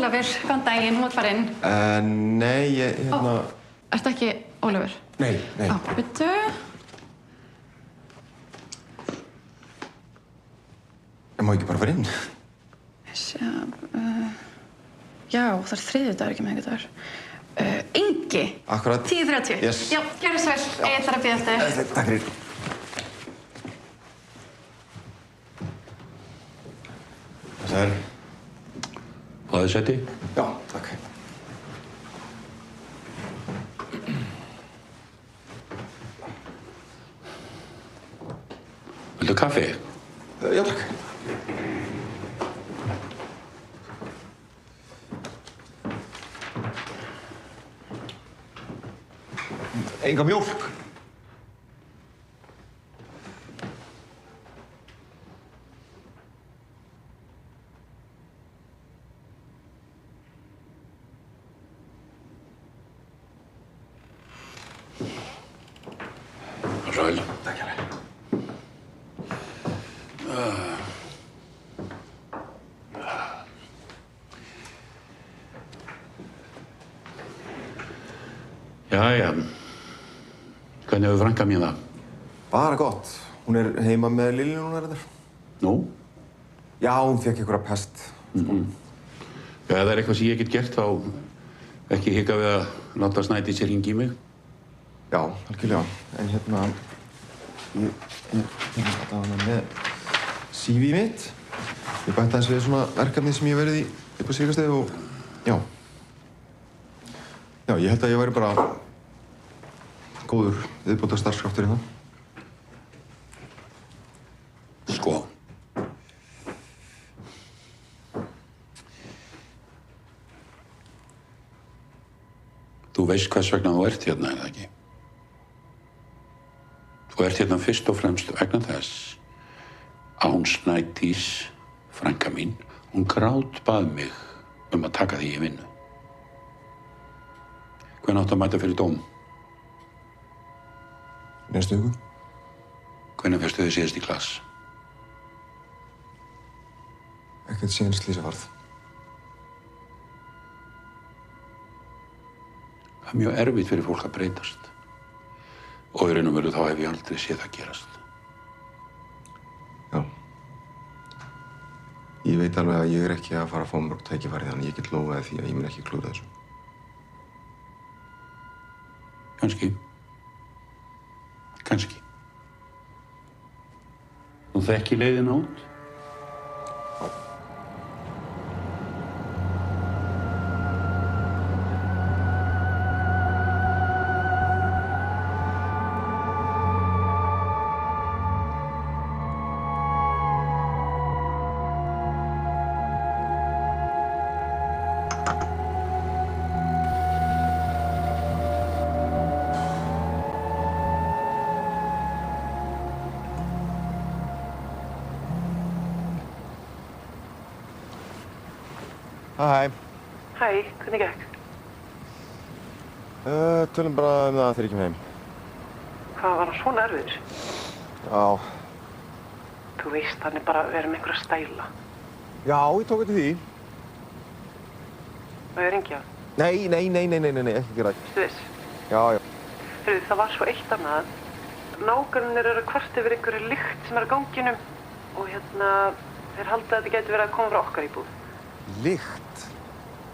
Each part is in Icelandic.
Ólafur, góðan daginn, þú ert farinn. Nei, ég, hérna... Ertu ekki Ólafur? Nei. Bíddu. Ég má ekki bara fara inn. Sjá, já, það þriðjudagur, ekki miðvikudagur. Ingi. Akkurat. 10:30. Yes. Já, gjörðu svo vel. Ég þarf að bíða eftir. Takk fyrir. Sæl. Fáðu sæti? Já, takk. Viltu kaffi? Já, takk. Enga mjólk. Sæl. Takk hérlega. Jæja. Hvernig hefur frænka mín það? Bara gott. Hún er heima með Lilju núna, reyndar. Nú? Já, hún fékk einhverja pest. Já, ef það er eitthvað sem ég get gert, þá ekki hika við að láta Snædísi hringi í mig. Já, algjörlega. En hérna... Ég er allavega með CV mitt. Ég bætti aðeins við svona verkefni sem ég hef verið í upp á síðkastið og... Já. Já, ég held að ég væri bara... góður viðbótar starfskraftur hérna. Sko. Þú veist hvers vegna þú ert hérna, er það ekki? Þú ert hérna fyrst og fremst vegna þess að hún Snædís, frænka mín, hún grátbað mig að taka þig í vinnu. Hvenær áttu að mæta fyrir dóm? Næstu viku. Hvenær fyrstu þið síðast í klass? Ekkert síðan slysavarð. Það er mjög erfitt fyrir fólk að breytast. Og í raun og veru þá hef ég aldrei séð það gerast. Já. Ég veit alveg að ég er ekki að fara að fá mörg tækifæri þannig ég get lofaði því að ég mun ekki klúra þessu. Kannski. Þú þekki leiðina út? Hæ. Hæ, hvernig gekk? Tölum bara það þegar ég kem heim. Hvað var hann svona erfiður? Já. Þú veist, hann er bara að vera með einhverja stæla. Já, ég tók eftir því. Má ég ringja? Nei, ekki gera það. Þú veist? Já. Heyrðu, það var svo eitt annað. Nágrannir eru að kvart yfir einhverju lykt sem er á ganginum og þeir halda að þetta gæti verið að koma frá okkar íbúð. Lykt?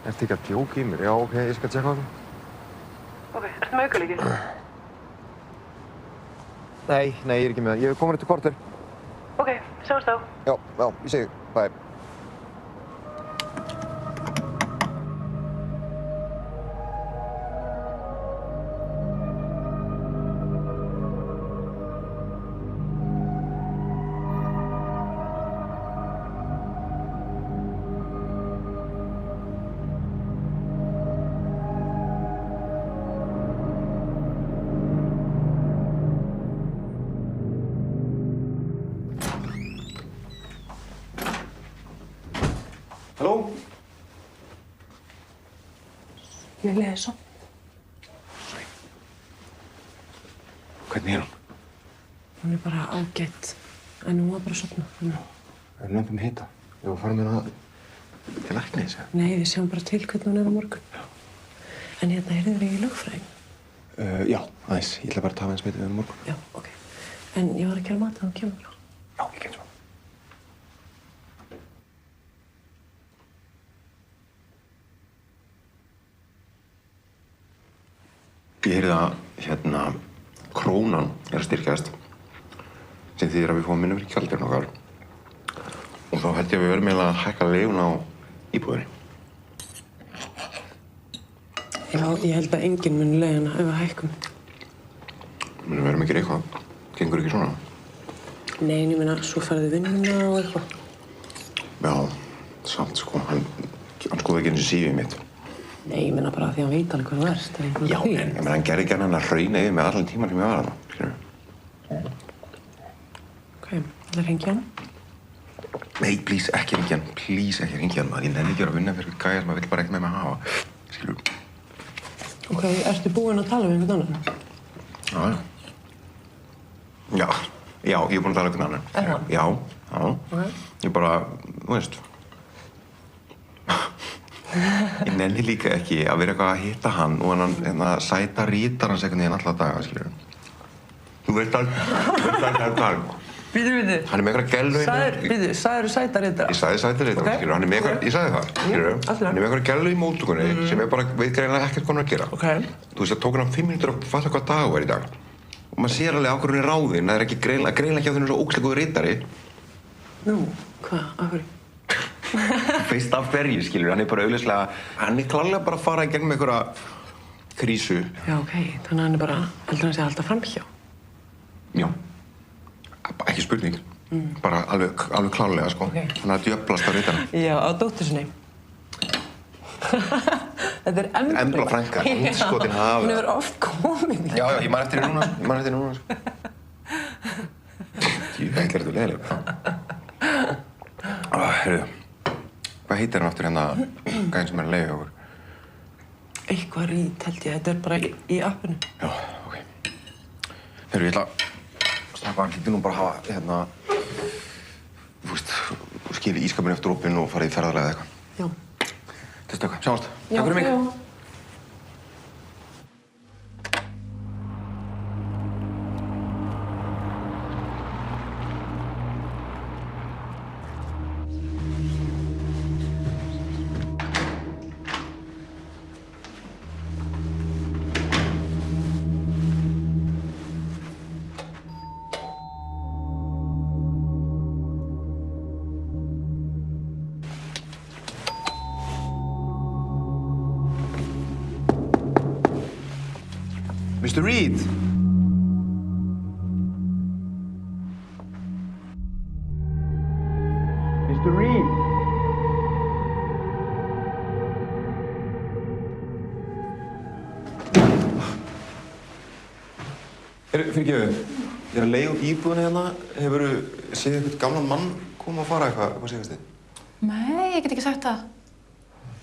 Ertu ekki að djóka í mér? Já, ok, ég skal tjekka á það. Ok, ertu með aukalykil? Nei, ég er ekki með það. Ég er komin eftir korter. Ok, sjáumst þá. Já, ég segi. Bye. Halló? Lilja er sofnuð. Hvernig er hún? Hún er bara ágætt, en hún var bara sofnuð. Er lömpum hita? Ég var að fara með hana til læknis? Nei, við sjáum bara til hvernig hún er á morgun. Já. En hérna, heyrðu þér ekki lögfræðing? Já, aðeins. Ég ætla bara að tafa eins með þetta við morgun. Já, ok. En ég var að gera mat að þú kemur frá. Já, ég kem svo. Ég heyrði að, krónan er að styrkjast, sem þýðir að við fáum minna fyrir gjaldurinn okkar. Og þá held ég að við verðum eiginlega að hækka leiguna á íbúðinni. Já, ég held að enginn muni leiguna ef við hækkum. Við verðum ekki eitthvað. Gengur ekki svona? Nei, ég meina, svo farið vinnuna og eitthvað. Já, samt sko. Hann skoði ekki eins og CV mitt. Nei, ég meina bara því að hann veit alveg hvað þú ert. Já, en ég meina, hann gerði ekki hann að hrauna yfir með allan tíman sem ég var þarna, skilurðu. Ok, það hringja hann? Nei, please, ekki hringja hann. Please, ekki hringja hann, maður. Ég nenni ekki að vinna fyrir gæja sem maður vill bara ekki með mig hafa. Skilurðu. Ok, ertu búinn að tala við einhvern annan? Já, ég er búinn að tala um einhvern annan. Er það? Já. Ok. Ég bara, þú veist. Ég nenni líka ekki að vera eitthvað að hitta hann og hann sæta rítar hans einhvern veginn alla daga, skilurðu. Þú veist alveg. Bíddu. Hann er með einhverja gellu Sagðirðu sæta ritara? Ég sagði sæta ritara, Ok. skilurðu. Hann er með einhverja, ég sagði það, skilurðu. allt í lagi. Hann er með einhverja gellu í móttökunni sem er bara, veit greinilega ekkert hvað hann er að gera. Ok. Þú veist, það tók hann 5 mínútur að fatta hvað dagur er í dag. Og maður sér alveg á hverju hann er ráðinn, það er ekki greinilega ekki á þennu svo ógeðslega góður ritari. Nú, hvað, af hverju? Veist af hverju, skilurðu. Hann er bara augljóslega, hann er klárlega bara að fara í gegnum einhverja krísu. Já, ok, þannig að hann er bara, heldur hann sé að halda framhjá? Já. Ekki spurning. Bara alveg klárlega, sko. Ok. Hann er að djöflast á ritara. Já, á dóttur sinni. Þetta er Embla frænka, andskotin hafið. Hún hefur oft komið. Já, ég man eftir henni núna, sko. Ég veit ekki þetta leiðilega. Heyrðu, hvað heitir hann aftur hérna gæðin sem er að leiða okkur? Eitthvað rít held ég, þetta er bara í appinu. Já, ok. Heyrðu, ég ætla að slaka hann, hlýtur nú bara að hafa, þú veist, skilja ískapinu eftir opinn og farið í ferðalega eða eitthvað. Já. Til stökka, sjáumst. Takk fyrir mig. Já. Mr. Reed! Mr. Reed! Fyrirgeðu, ég er að leiða út íbúðina hérna. Hefurðu séð einhvern gamlan mann koma að fara eitthvað síðast þið? Nei, ég get ekki sagt það.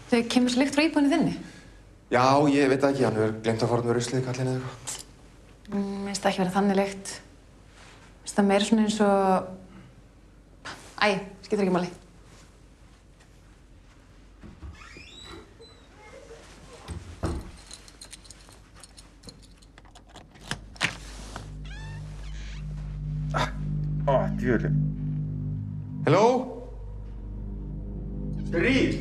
Þau kemur svo lykt frá íbúðinni þinni. Já, ég veit það ekki. Hann hefur glemt að fara með ruslið kallinn eða eitthvað. Mér finnst það ekki vera þannig lykt. Mér finnst það meira svona eins og... Æ, skiptir ekki máli. Djöfullinn. Hello? Mr. Reed?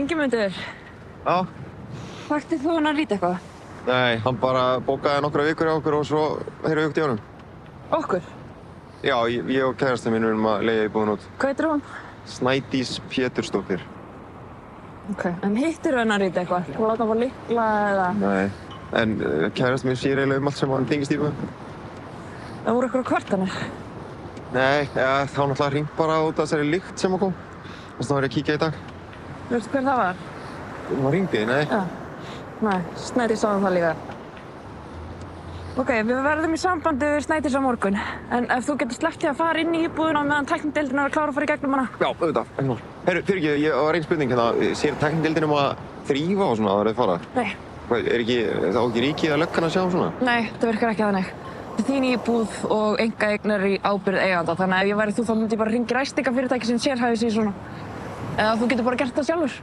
Ingimundur, Já. þekktir þú hann að rýta eitthvað? Nei, hann bara bókaði nokkra vikur hjá okkur og svo heyrðu við í honum. Okkur? Já, ég og kærastinn minn erum að leigja íbúðin út. Hvað heitir hún? Snædís Pétursdóttir. Ok, en hittir hann að rýta eitthvað? Þú láta hann fá lykla eða? Nei, en kærastinn minn sér eiginlega allt sem hann tengist í mig. Það voru eitthvað kvartanir? Nei, þá náttúrulega hringt bara út af þessari lykt sem kom. Þess vegna var ég að kíkja í dag. Veistu hver það var? Hún hringdi, nei. Já. Nei, Snædís sá það líka. Ok, við verðum í sambandi við Snædís á morgun. En ef þú getur sleppt því að fara inn í íbúðina meðan tæknideildin er að klára að fara í gegnum hana. Já, auðvitað, ekki mál. Herru, fyrirgefðu, ég var ein spurning hérna. Sér tæknideildin að þrífa og svona áður en þið fara? Nei. Hvað, þá ekki ríkið að löggan að sjá svona? Nei, það virkar ekki þannig. Þetta er þín íbúð og einkaeign er í ábyrgð eiganda. Þannig að ef ég væri þú þá myndi ég bara hringja í ræstingafyrirtæki sem sérhæfir sig í svona. Eða þú getur bara gert það sjálfur.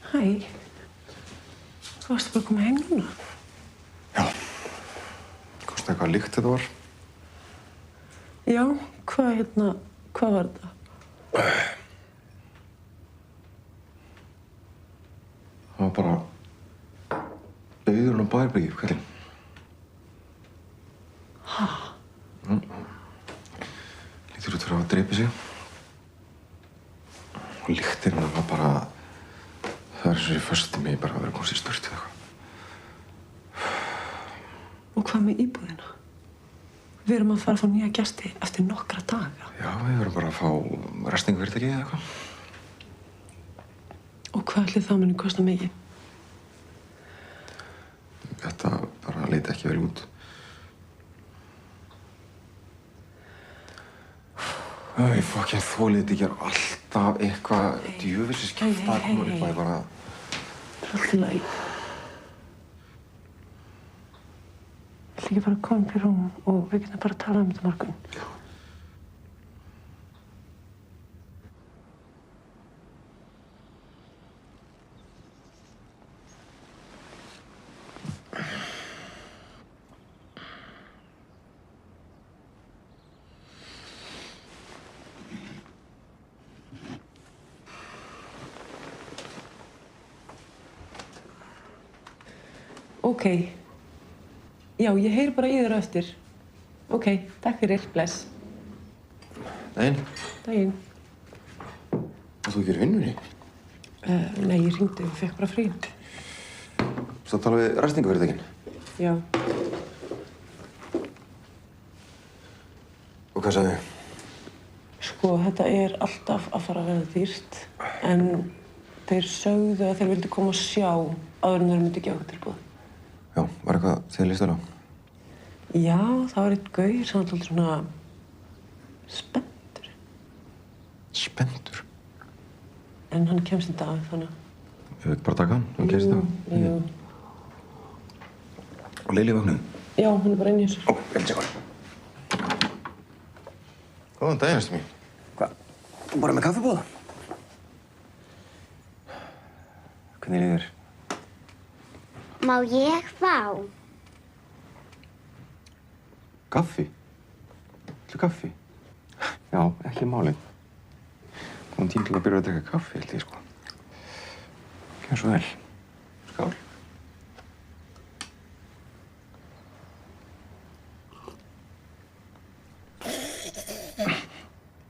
Hæ. Þú varst bara að koma heim núna? Já. Kostaði hvað lykt þetta var? Já, hvað var þetta? Það var bara dauðurinn á Bæjarbryggi, kallinn. Hæ? Lítur út fyrir að hafa drepið sig. Og lyktin var bara... Það er eins og ég fösti mig bara að vera komst í sturtu eða eitthvað. Og hvað með íbúðina? Við erum að fara að fá nýja gesti eftir nokkra daga. Já, við verðum bara að fá ræstingafyrirtæki eða eitthvað. Og hvað ætli það muni kosta mikið? Þetta bara leiti ekki verið út. Ég fokkinn þolið þetta ekki alltaf eitthvað djöfisins kæft að koma upp að ég bara... Það er allt í lagi. Ætli ekki bara að koma upp í rúm og við getum bara að tala um þetta morgun. Já. Ok. Já, ég heyri bara í þér á eftir. Ok, takk fyrir. Bless. Daginn. Daginn. Og þú gerir vinnunni? Nei, ég hringdi og fekk bara frí. Svo tala við ræstingafyrirtækin? Já. Og hvað sagði þið? Sko, þetta er alltaf að fara að verða dýrt. En þeir sögðu að þeir vildu koma og sjá áður en þeir myndi ekki okkur tilbúð. Já, var eitthvað þið listur á? Já, það var einn gaur sem var alltaf svona spenntur. Spenntur? En hann kemst í dag, þannig að... Ég veit bara taka hann, hann kemst í dag. Jú. Og Lili vaknaði? Já, hann er bara inn í þessu. Ó, ég vil tjekka hann. Góðan daginn, Esti mín. Hvað? Þú bara með kaffibóða? Hvernig líður þér? Má ég fá? Kaffi? Viltu kaffi? Já, ekki málið. Komum tíma til að byrja að drekka kaffi, held ég, sko. Gjör svo vel. Skál.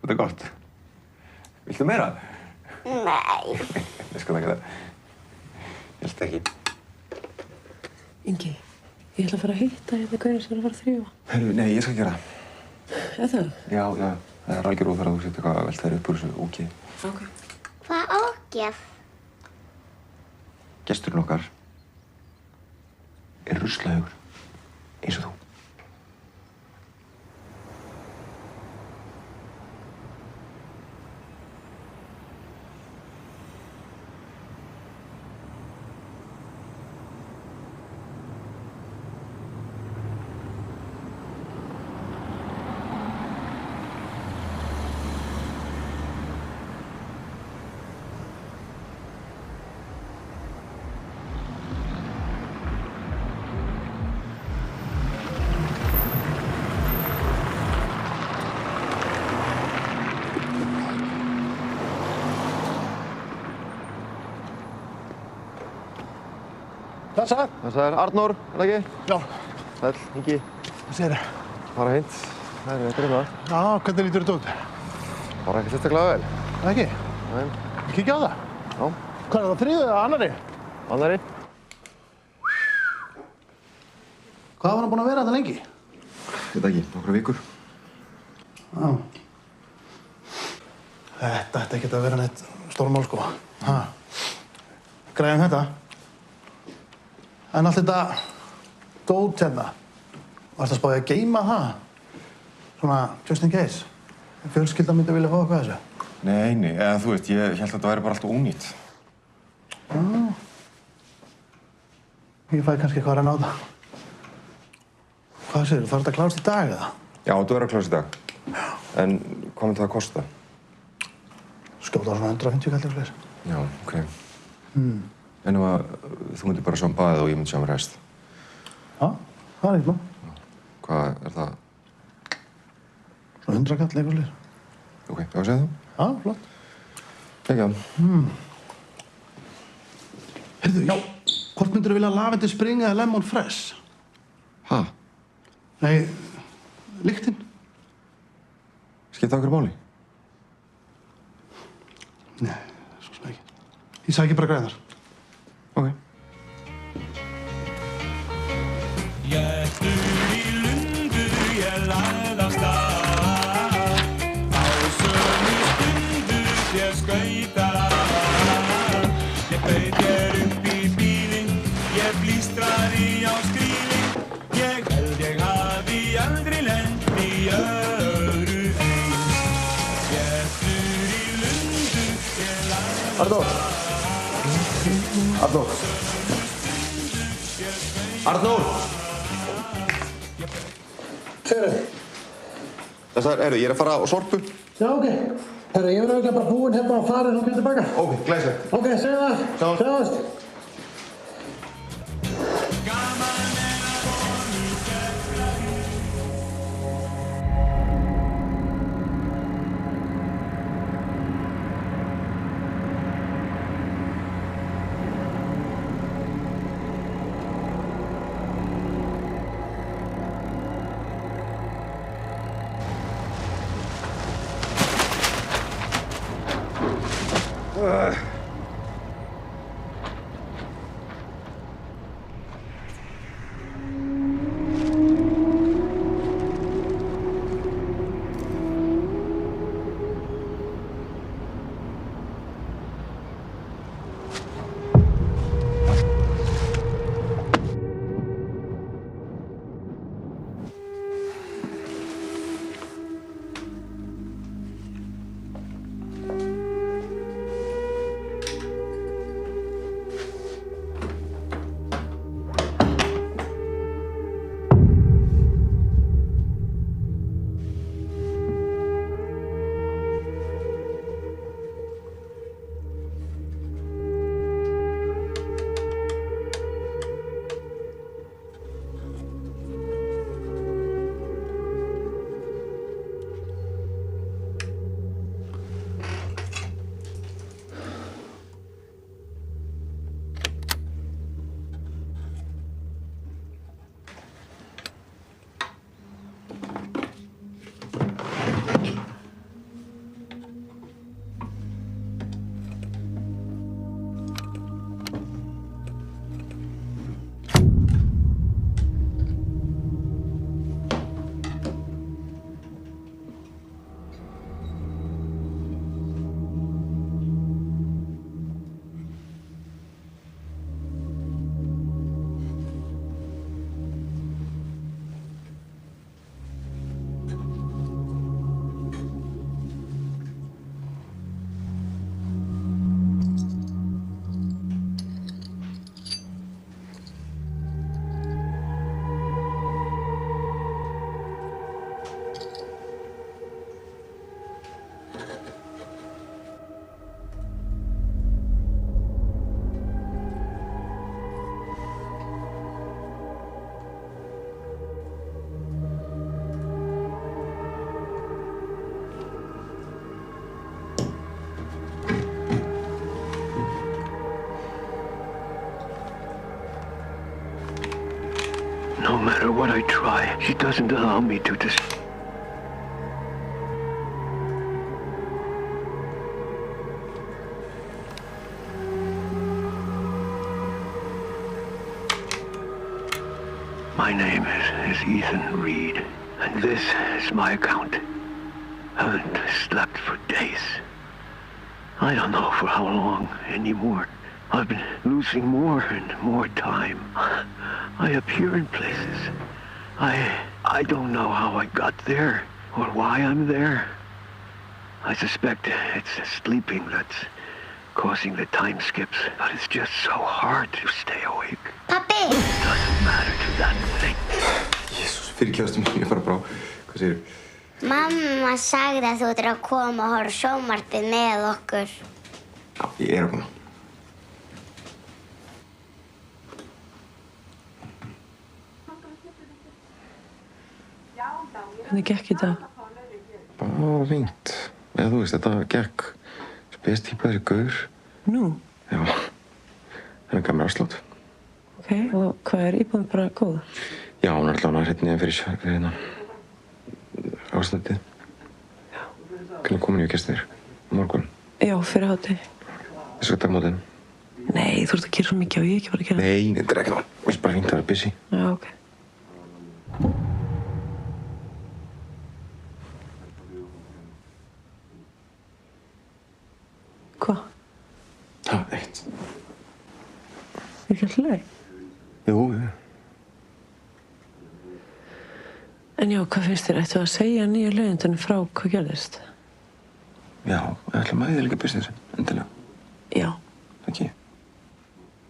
Þetta er gott. Viltu meira? Nei. Ég skal taka það. Ég held ekki. Ingi, ég ætla að fara að hitta hérna gaurinn sem er að fara að þrífa. Herru, nei, ég skal gera það. Er það? Já, já. Það er algjör óþarf að þú setja eitthvað að velta þér upp úr þessu ógeði. Ok. Hvað ógjöf? Gesturinn okkar er ruslahaugur, eins og þú. Blessaður. Það er Arnór, er það ekki? Já. Sæll, Ingi. Hvað segir þið? Bara hint. Það er þetta það. Já, hvernig lítur þetta út? Bara ekki sérstaklega vel. Það ekki? Nei. Kíkja á það. Já. Hvað er það, þriðju eða annarri? Annarri. Hvað var hann búinn að vera þetta lengi? Þetta ekki, nokkra vikur. Já. Þetta ætti ekki að vera neitt stórmál, sko. Ha. Græðum þetta. En allt þetta dót hérna. Varstu að spáði að geyma það? Svona, just in case. Fjölskyldan myndi vilja fá eitthvað þessu. Nei, eða þú veist, ég held að þetta væri bara alltaf ónýtt. Já. Ég fæ kannski eitthvað að renna á það. Hvað segirðu, þarf þetta að klárast í dag eða? Já, þetta verður að klárast í dag. Já. En hvað myndi það að kosta? Skjóta á svona 150 kallir fleiri. Já, ok. En ef að þú myndir bara sjá um baðið og ég myndi sjá um rest. Já, það er eitthvað. Hvað er það? Svona 100 kallir fleiri. Ok, já, segðu þú? Já, flott. Ekki. Heyrðu, já, hvort myndirðu vilja lavendel spring eða lemon fresh? Ha? Nei, lyktin. Skipta okkur máli? Nei, svo sem ekki. Ég sæki bara græðar. Ok. Jettur í lundu ég lagði af stað. Á sömu stundu ég skauta. Ég bauð mér upp í bílinn, ég blístraði á skrýlinn. Ég held ég hafi aldrei lent í öðru eins. Jettur í lundu ég lagði af Arnór. Arnór. Arnór! Heyrðu. Ég er að fara á Sorpu. Já, ok. Heyrðu, ég verður bara búinn hérna og farin og kemur tilbaka. Ok, glæsilegt. Ok, segðu það. Sjáumst. No matter what I try, she doesn't allow me to My name is Ethan Reed, and this is my account. I haven't slept for days. I don't know for how long anymore. I've been losing more and more time. I appear in places. I don't know how I got there or why I'm there. I suspect it's sleeping that's causing the time skips, but it's just so hard to stay awake. Pappi! It doesn't matter to that thing. Jesús, fyrirgefstu mér, ég bara brá. Hvað segirðu? Mamma sagði að þú ættir að koma og horfa á sjónvarpið með okkur. Já, ég er að koma. Hvernig gekk í dag? Bara fínt. Eða þú veist, þetta gekk spes-típaðri gaur. Nú? Já. Það gaf mér afslátt. Ok, og hvað er íbúðin bara góð? Já, hún er allavega hérna fyrir hérna ástandið. Já. Hvernig komin ég að gesta þér? Morgun? Já, fyrir hádegi. Þess að dagmótið? Nei, þú ert að gera svo mikið og ég ekki bara að gera það. Nei, þetta er ekki það. Þú veist bara fínt að vera busy. Já, ok. Hvað? Já, eitt. Ekki alltaf leið? Jú, jú. En já, hvað finnst þér? Ættu að segja nýju leiðendunum frá hvað gerðist? Já, ég ætla maður líka byrst þessu, endilega. Já. Ekki.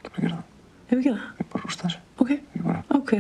Ekki bara gera það. Hefur við gera það? Ég bara rústa þessu. Ok. Ég bara. Ok.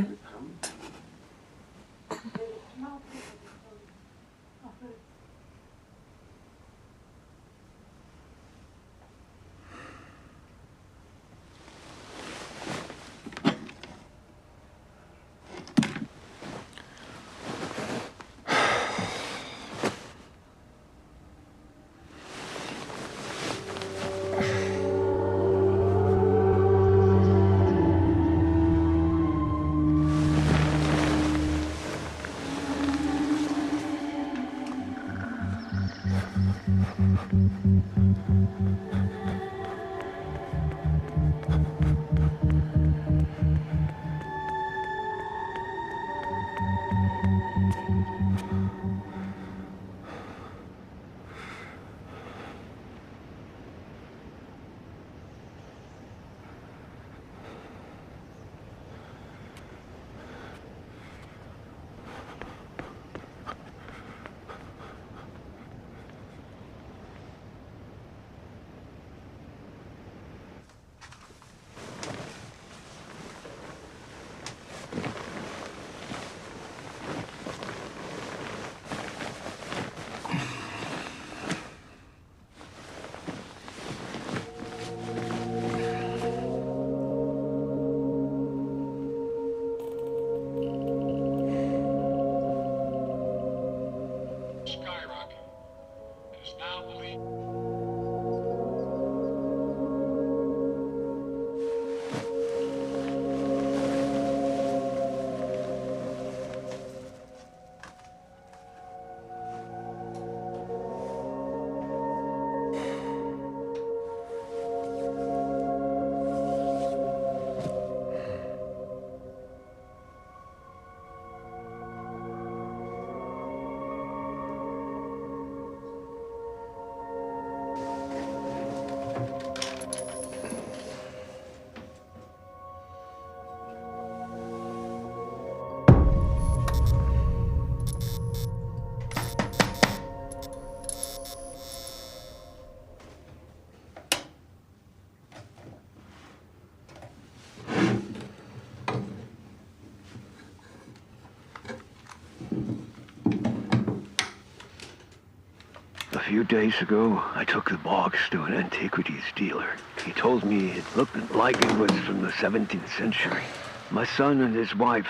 A few days ago, I took the box to an antiquities dealer. He told me it looked like it was from the 17th century. My son and his wife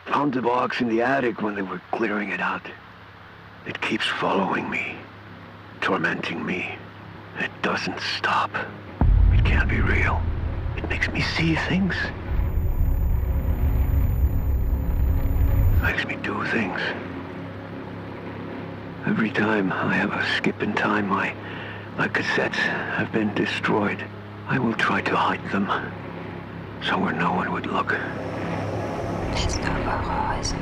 found the box in the attic when they were clearing it out. It keeps following me, tormenting me. It doesn't stop. It can't be real. It makes me see things. makes me do things. Every time I have a skip in time, my cassettes have been destroyed. I will try to hide them, somewhere no one would look. Let's go for Horizon.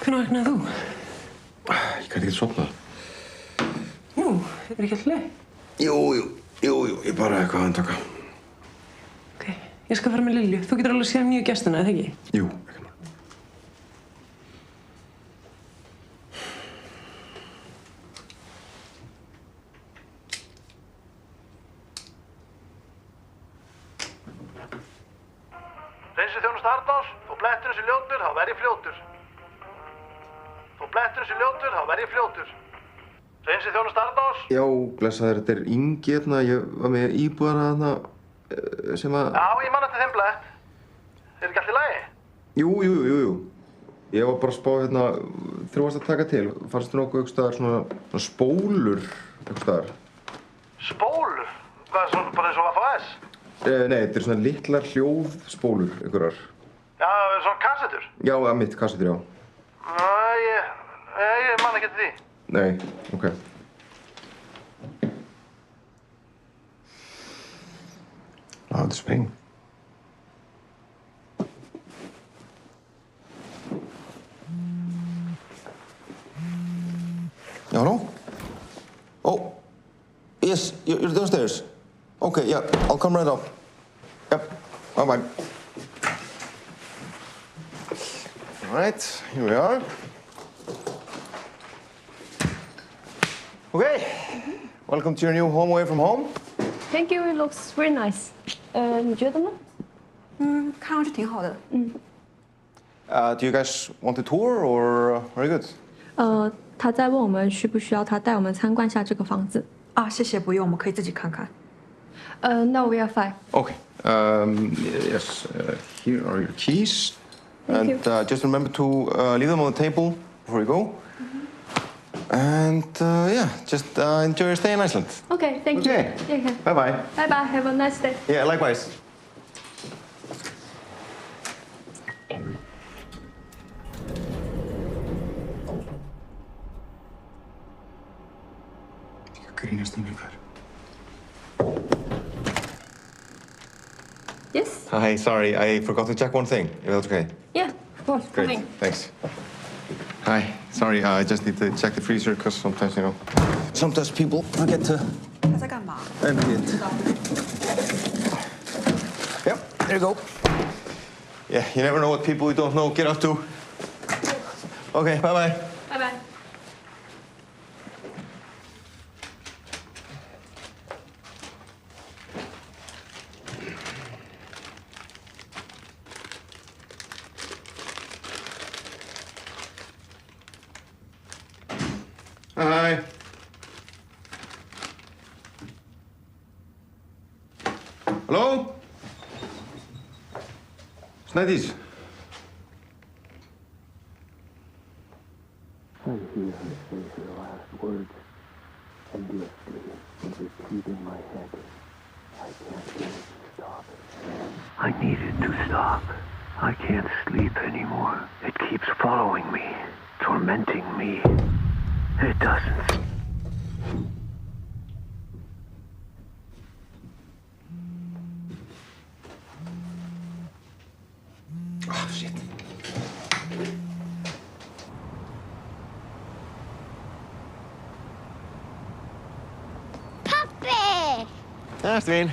Hvenær vaknaði þú? Ég gæti ekki sofnað. Ekki allt leið? Jú, ég bara eitthvað að handtaka. Ok, ég skal fara með Lilju. Þú getur alveg séð nýju gestina, eða ekki? Jú, ekki mál. Hreinsiþjónusta Arnórs, þú blettur þessi ljótur, þá verð ég fljótur. Þú blettur þessi ljótur, þá verð ég fljótur. Hreinsiþjónusta Arnórs. Já, blessaður, þetta Ingi hérna. Ég var með íbúðara þarna sem að... Já, ég man eftir þeim blett. Ekki allt í lagi? Jú. Ég var bara að spá hérna, þú varst að taka til. Fannst þú nokkuð einhvers staðar svona spólur einhvers staðar? Spólur? Hvað, svona bara eins og AFS? Nei, þetta svona litlar hljóðspólur einhverjar. Já, svona kassettur? Já, mitt kassettur, já. Ég man ekki eftir því. Nei, ok. Loud spring. Yeah, hello? Oh, yes, you're downstairs. Okay, yeah, I'll come right up. Yep, bye-bye. All right, here we are. Okay, welcome to your new home away from home. Thank you, it looks very nice. 你觉得呢？看上去挺好的。Do you guys want a tour or are you good? 他在问我们需不需要他带我们参观一下这个房子。啊，谢谢，不用，我们可以自己看看。No, we are fine. Okay. Yes. Here are your keys. Thank you. And just remember to leave them on the table before you go. And yeah, just enjoy your stay in Iceland. Okay, thank you. Okay. Yeah. Bye-bye. Bye-bye. Have a nice day. Yeah, likewise. Grínast mér hver. Yes? Hi, sorry, I forgot to check one thing, if that's okay. Yeah, of course. Great, thanks. Hi, sorry, I just need to check the freezer, because sometimes, you know, sometimes people forget to... 他在干嘛？ empty it. Yep, there you go. Yeah, you never know what people you don't know get up to. Okay, bye-bye. Bye-bye. Hi. Hello? Snædís. I hear her say her last words endlessly and repeat in my head. I can't get it to stop. I need it to stop. I can't sleep anymore. It keeps following me, tormenting me. It doesn't. Oh, shit. Pappi! Ástvin.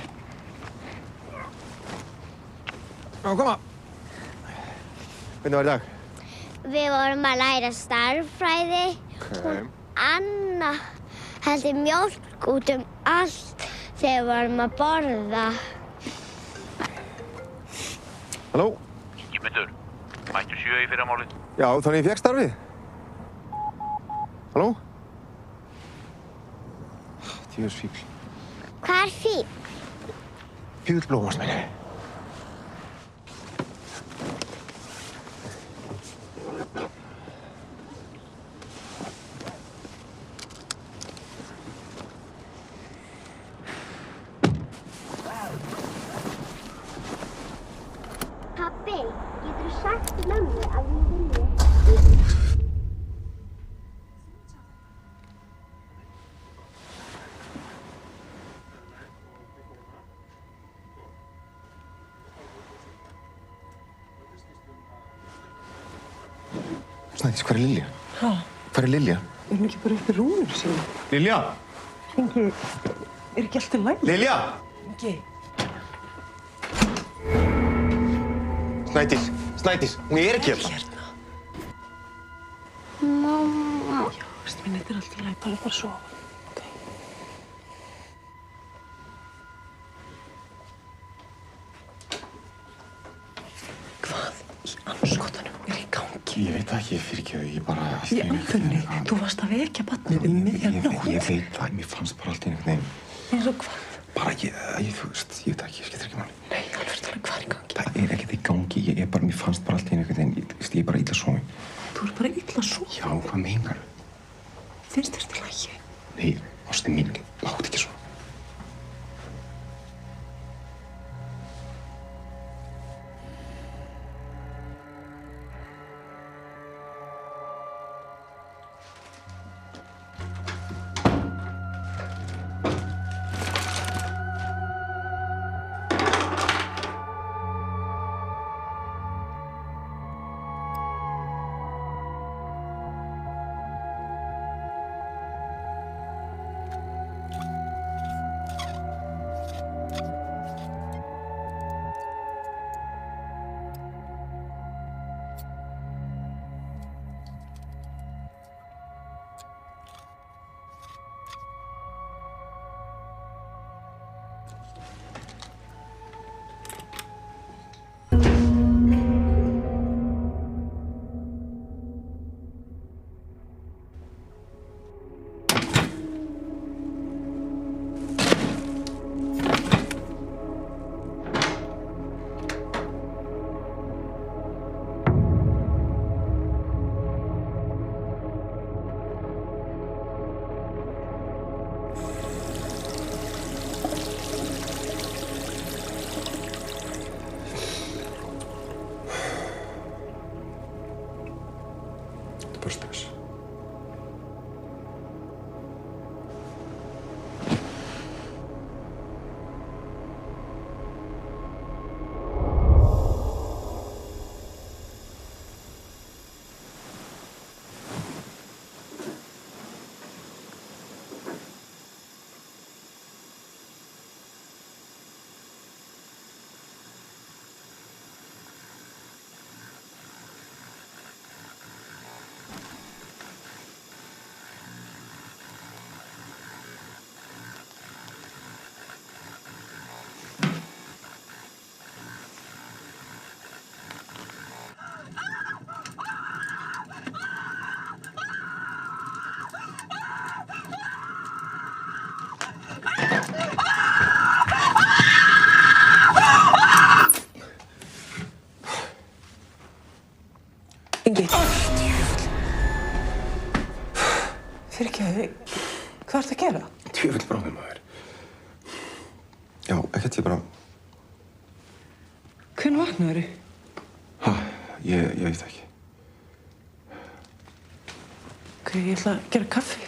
Koma. Hvernig var í dag? Við vorum að læra stærðfræði. Okay. Anna heldur mjólk út allt þegar við vorum að borða. Halló? Ingimundur, mættu 7 í fyrramálið. Já, þannig ég fékk starfið. Halló? Djöfus fífl. Hvað er fífl? Fífl blómast, meina ég. Pabbi, geturðu sagt mömmu að ég vilji? Snædís, hvar er Lilja? Hæ? Hvar er Lilja? Er hún ekki bara upp í rúminu sínu? Lilja! Ingi, er ekki allt í lagi? Lilja! Ingi. Snædís, hún er ekki hérna. Mamma. Já, veist minn, þetta er allt í lagi, bara að sofa. Ok. Hvað í andskotanum er í gangi? Ég veit ekki, fyrirgefðu, ég bara... Í alvörunni, þú varst að vekja barnið miðjan nótt. Ég veit það, mér fannst bara allt í einhvern veginn. Eins og hvað? Bara þú veist, ég veit ekki, ég skiptir ekki máli. Nei, alveg tala, hvað er í gangi? Það er ekkert í gangi, mér fannst bara allt í einhvern veginn, ég er bara illa sofin. Þú er bara illa sofin? Já, hvað meinar? Finnst þér til lagi? Nei, ástin mín, látt ekki svona. Bara stress. Ingi. Fyrirgefðu, hvað ertu að gera? Djöfull brá mér, maður. Já, ekkert, ég bara... Hvenær vaknaðirðu? Ha, ég veit ekki. Ok, ég ætla að gera kaffi.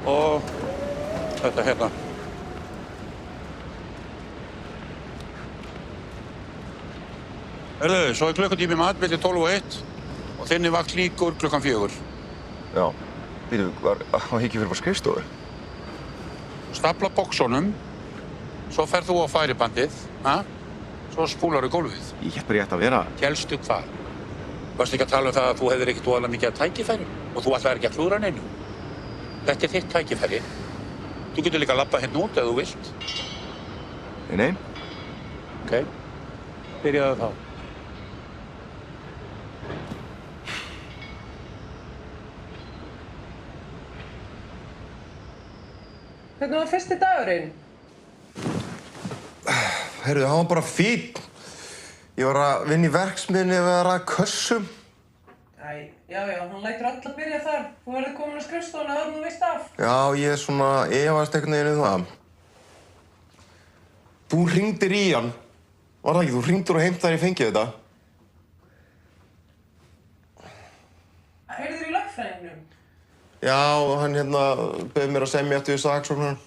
Og þetta hérna. Hörðu, svo er klukkutími mat milli 12 og 1 og þinni vakt líkur klukkan 4. Já, býtu, á ekki fyrir bara skrifstofu? Stapla boxunum, svo ferð þú á færibandið, svo spúlar gólfið. Ég get bara rétt að vera. Hélstu hvað? Varstu ekki að tala um það að þú hefðir ekkert voðalega mikið af tækifæri og þú ætlaðir ekki að klúðra neinu? Þetta er þitt tækifæri. Þú getur líka að labba hérna út ef þú vilt. Nei. Ok, byrjaðu þá. Hvernig var fyrsti dagurinn? Heyrðu, hann var bara fínn. Ég var að vinna í verksmiðjunni við að raða kössum. Já, hann lætur alla byrja þar. Þú verður komin á skrifstofuna áður en þú veist af. Já, ég er svona efast einhvern veginn það. Þú hringdir í hann. Var það ekki? Þú hringdir og heimtaðir ég fengið þetta. Heyrður í lögfræðingnum? Já, hann bauð mér að semja eftir við saksóknarann.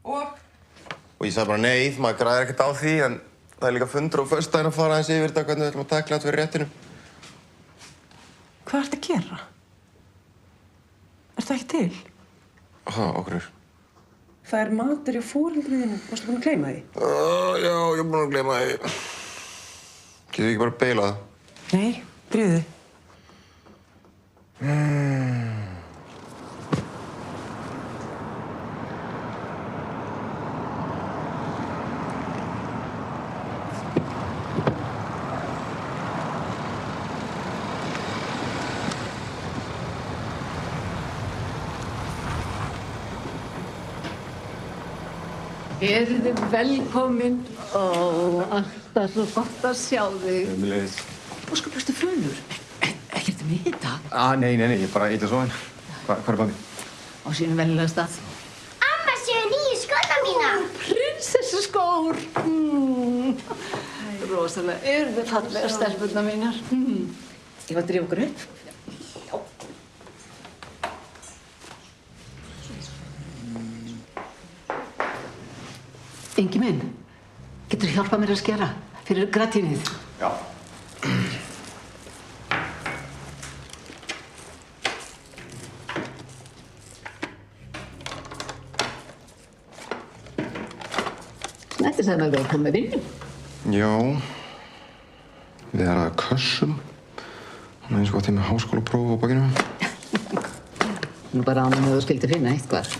Og ég sagði bara nei, maður græðir ekkert á því, en það er líka fundur á föstudaginn að fara aðeins yfir þetta hvernig við ætlum að tækla þetta fyrir réttinu. Hvað ertu að gera? Er það ekki til? Okkur. Það er matur hjá foreldriðinu. Varstu búinn að gleyma því? Já, ég er búinn að gleyma því. Getur við ekki bara beilað það? Nei, drífðu þig. Eruð þið velkomin? Alltaf svo gott að sjá þig. Sömuleiðis. Ósköp, ertu fölur? Ekkert með þetta? Nei, ég er bara illa sofinn. Hvar er pabbi? Á sínum venjulega stað. Amma séu nýju skóna mína. Prinsessuskór. Rosalega. Eruð þið fallega stelpurnar mínar? Ég var að drífa okkur upp. Ingi minn, getur þú hjálpað mér að skera fyrir gratínið? Já. Snædís sagði mér velkomin með vinnu. Já. Við erum að kössum. Hann er eins og gott með háskólapróf á bakinu. Nú bara ánum að þú skildi finna eitthvað.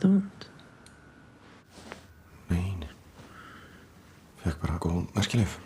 Þetta vond? Nei. Fekk bara góð merkilyf.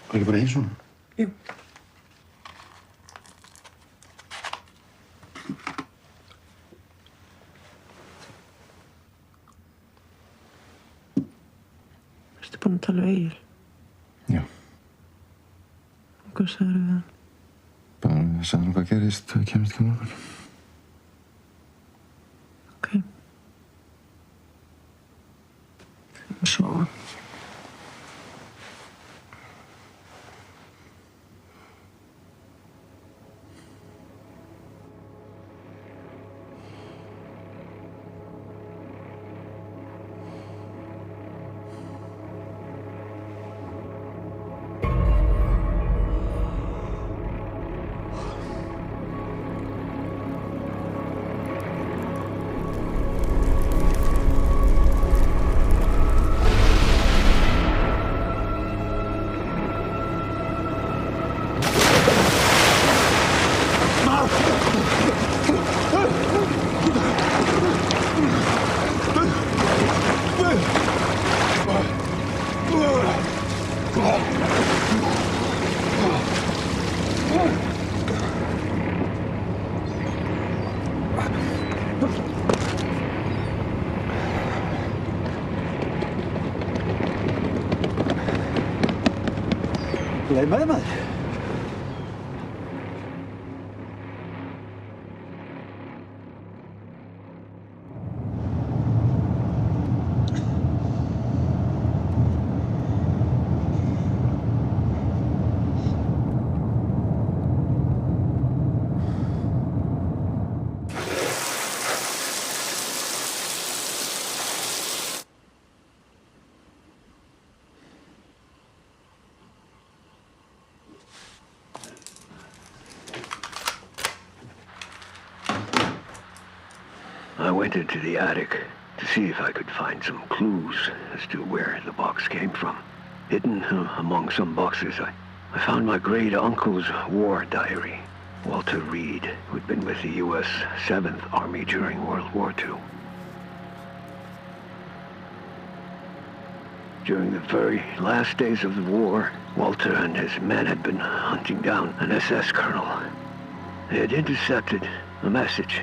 Var ekki bara eins svona? Jú. Ertu búinn að tala við Egil? Já. Hvað sagðirðu við hann? Bara sagði hann hvað gerist þegar kemist ekki á morgun. Ok. Og svo? leið með maður. I went into the attic to see if I could find some clues as to where the box came from. Hidden among some boxes, I found my great uncle's war diary, Walter Reed, who'd been with the U.S. 7th Army during World War II. During the very last days of the war, Walter and his men had been hunting down an SS colonel. They had intercepted a message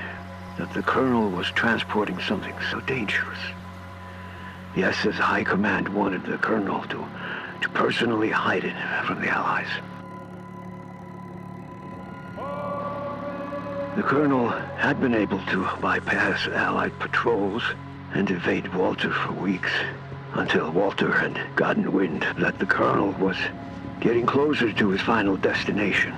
that the colonel was transporting something so dangerous. The SS High Command wanted the colonel to personally hide it from the Allies. The colonel had been able to bypass Allied patrols and evade Walter for weeks, until Walter had gotten wind that the colonel was getting closer to his final destination.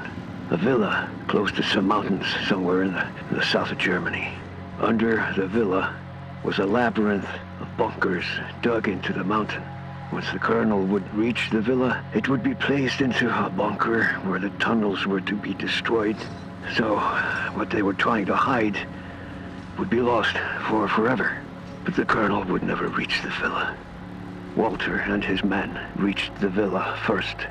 A villa close to some mountains somewhere in the south of Germany. Under the villa was a labyrinth of bunkers dug into the mountain. Once the colonel would reach the villa, it would be placed into a bunker where the tunnels were to be destroyed. So what they were trying to hide would be lost for forever. But the colonel would never reach the villa. Walter and his men reached the villa first.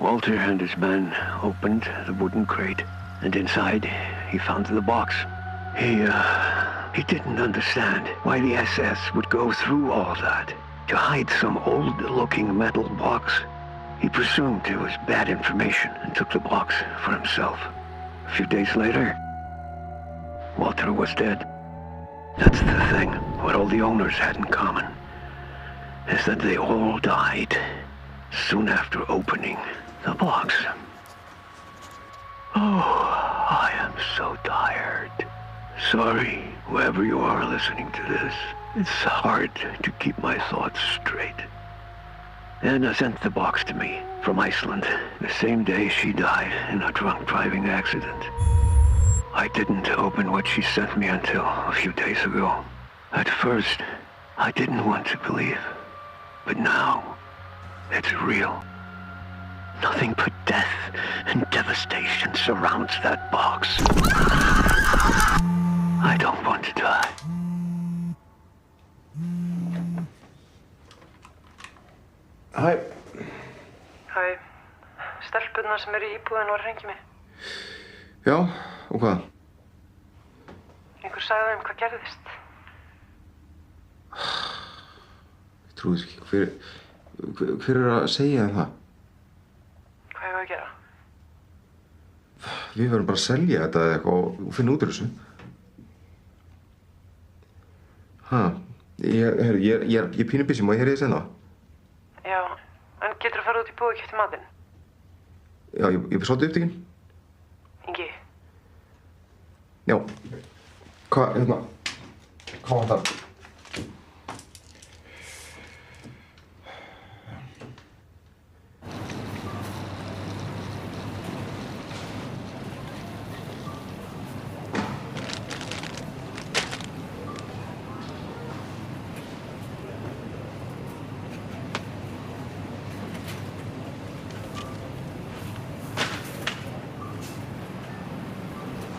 Walter and his men opened the wooden crate, and inside he found the box. He didn't understand why the SS would go through all that to hide some old-looking metal box. He presumed it was bad information and took the box for himself. A few days later, Walter was dead. That's the thing. What all the owners had in common is that they all died soon after opening the box. Oh, I am so tired. Sorry, whoever you are listening to this. It's hard to keep my thoughts straight. Anna sent the box to me from Iceland the same day she died in a drunk driving accident. I didn't open what she sent me until a few days ago. At first, I didn't want to believe. But now, it's real. Nothing but death and devastation surrounds that box. I don't want to die. Hæ. Hæ. Stelpurnar sem eru í íbúðinu var að hringja mig. Já, og hvað? Einhver sagði þeim hvað gerðist. Ég trúi þess ekki. Hver er að segja þeim það? Hvað hefur að gera? Við verðum bara að selja þetta eða eitthvað og finna út úr þessu. Ég pínu busy, má ég heyra þið senna? Já, en geturðu farið út í búð og keypt matinn? Já, ég er svolítið upptekinn. Ingi. Já. Hvað var það?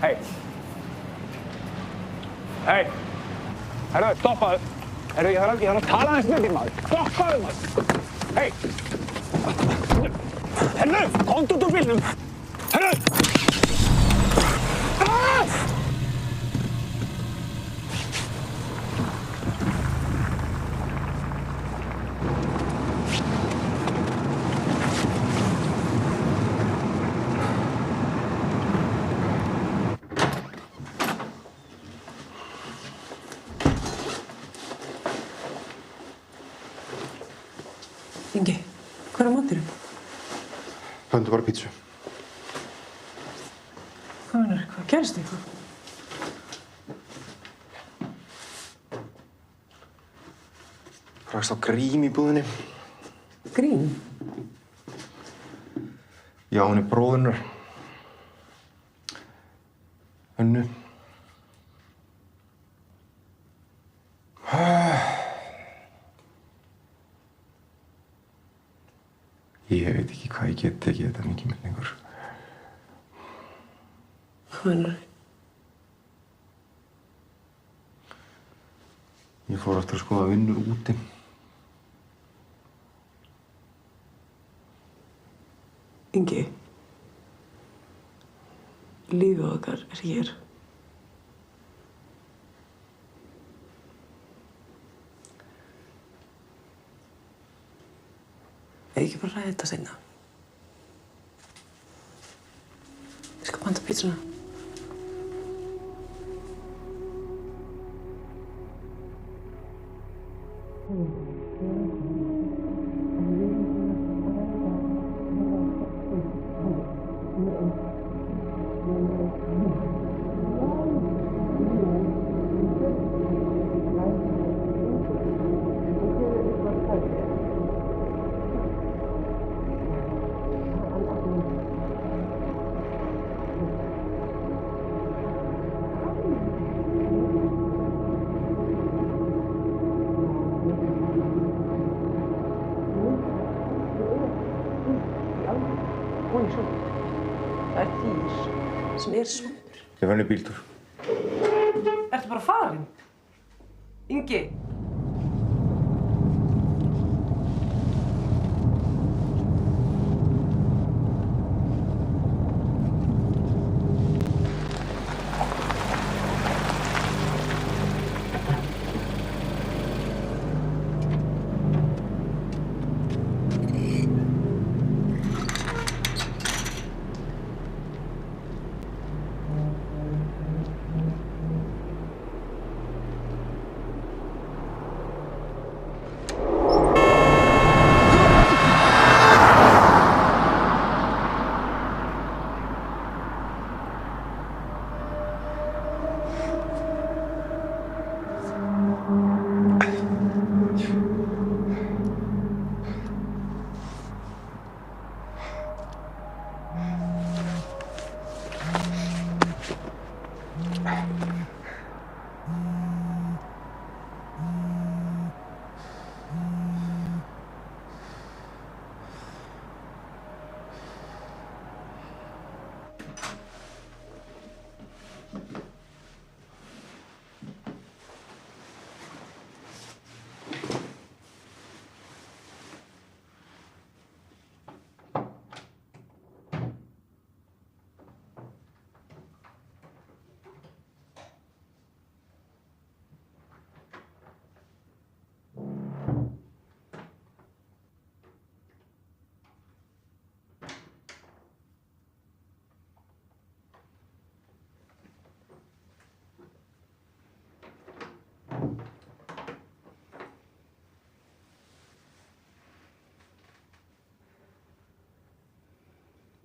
Hei. Hei. Herru, stoppaðu. Herru, ég þarf að tala aðeins við þig, maður. Stoppaðu, maður. Hei. Herru, komdu út úr bílnum. Herru. Ingi, hvað er á maturinn? Pöntu bara pítsu. Hvað meinar, hvað gerist eitthvað? Rakst á Grím í búðinni. Grím? Já, hún er bróðunnar. Önnu. Ég veit ekki hvað ég get tekið þetta mikið með lengur. Hvað meinar? Ég fór aftur að skoða vinnur úti. Ingi, lífið okkar er hér. Ekki bara ræða þetta seinna. Ég skal panta pítsuna. Það er dýr sem er svampur. Ég fann í bíltúr. Ertu bara farinn? Ingi?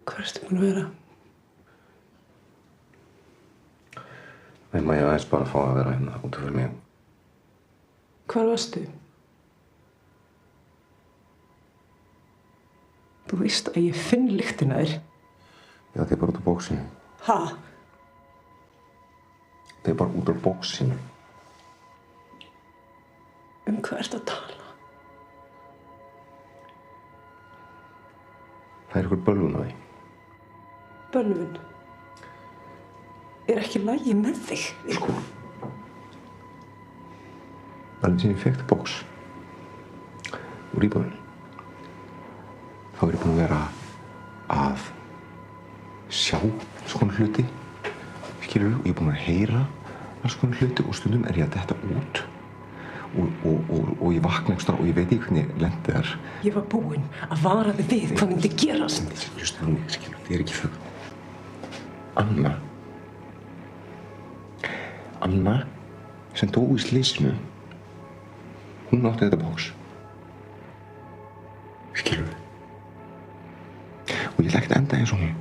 Hvað ertu búin að vera? Nei, maður ég aðeins bara að fá að vera hérna út af fyrir mig. Hvar varstu? Þú veist að ég finn lyktina þér. Já, þetta er bara út af bóksinu. Ha? Þetta er bara út af bóksinu. Hvað ertu að tala? Það er ykkur bölvun á því. Bölvun? Er ekki lagi með þig? Sko. Alveg sem ég fékk til bóks úr íbúðinni. Þá er ég búinn að vera að sjá svona hluti, skilurðu, og ég er búinn að heyra alls konar hluti og stundum er ég að detta út og ég vakna einhverstaðar og ég veit ekki hvernig ég lendi þar. Ég var búinn að vara þig við hvað myndi gerast. Hlusta á mig, skilurðu, þetta er ekki fögn. Anna sem dó í slysinu, hún átti þetta bóks. Skilur við? Og ég ætla ekkert að enda eins og hún.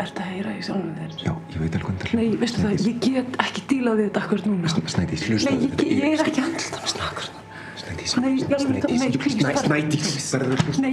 Ertu að heyra í sjálfum þér? Já, ég veit alveg hvernig það er. Nei, veistu það, ég get ekki dílað við þetta akkurat núna. Snædís, hlustaðu. Nei, ég er ekki að handla um snakkur. Snædís, Nei, please, Snædís. Nei,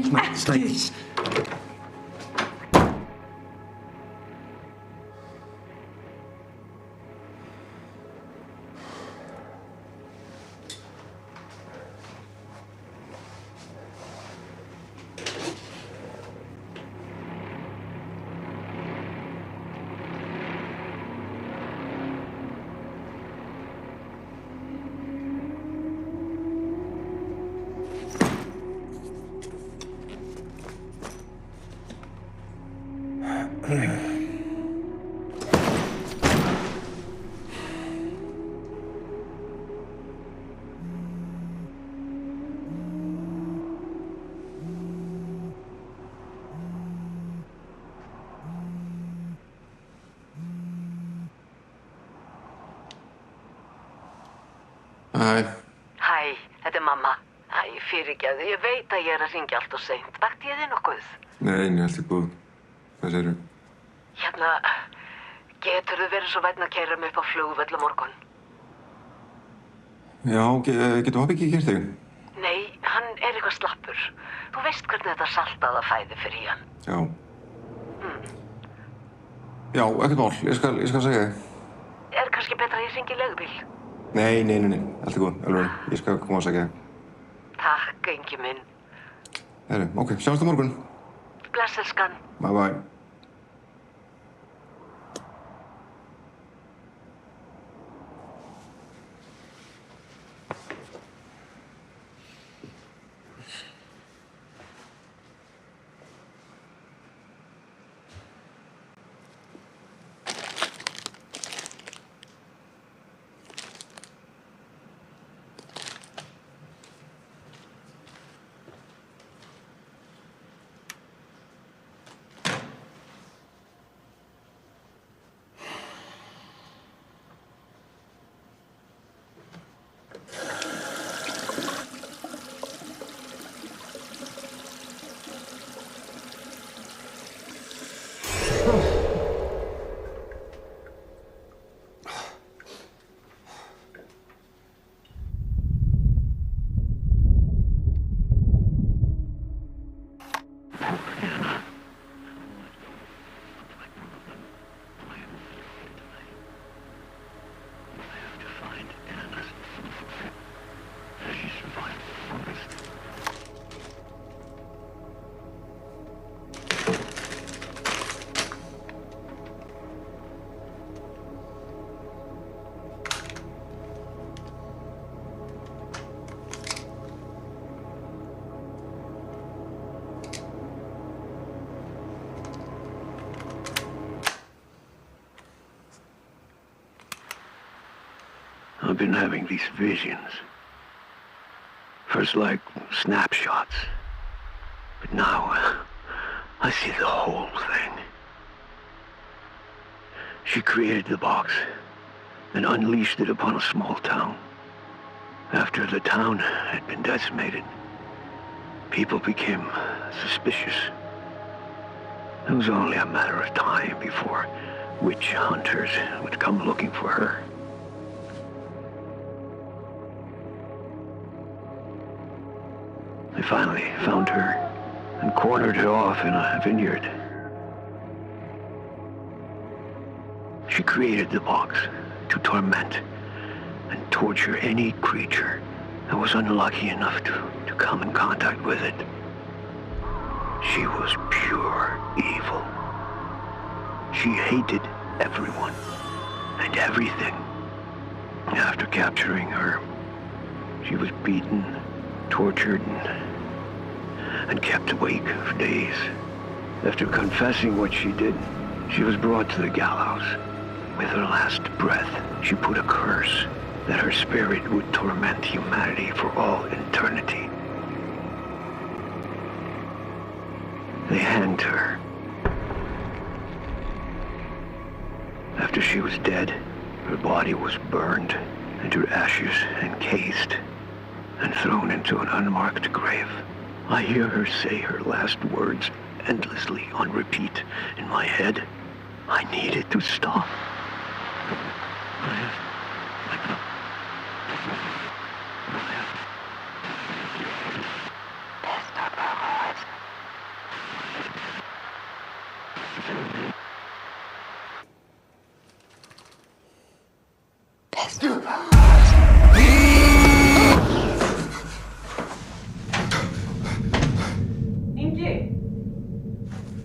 ekki. Hæ. Hæ, þetta er mamma. Æ, fyrirgefðu, ég veit að ég er að hringja allt og seint. Vakti ég þig nokkuð? Nei, allt er góð. Hvað segirðu? Hérna, geturðu verið svo vænn að keyra mig upp á flugvöll á morgun? Já, getur Hoppi ekki gert þig? Nei, hann er eitthvað slappur. Þú veist hvernig þetta saltaða fæði fyrir hann. Já. Já, ekkert mál. Ég skal segja þig. Er kannski betra að ég hringi í leigubíl? Nei. Allt er góð. Alveg. Ég skal koma að segja þig. Takk, Engi minn. Herru, ok. Sjáumst á morgun. Bless, elskan. Bye bye. I've been having these visions. First like snapshots. But now, I see the whole thing. She created the box and unleashed it upon a small town. After the town had been decimated, people became suspicious. It was only a matter of time before witch hunters would come looking for her. I finally found her and cornered her off in a vineyard. She created the box to torment and torture any creature that was unlucky enough to come in contact with it. She was pure evil. She hated everyone and everything. After capturing her, she was beaten, tortured, and kept awake for days. After confessing what she did, she was brought to the gallows. With her last breath, she put a curse that her spirit would torment humanity for all eternity. They hanged her. After she was dead, her body was burned and her ashes encased and thrown into an unmarked grave. I hear her say her last words endlessly on repeat in my head. I need it to stop.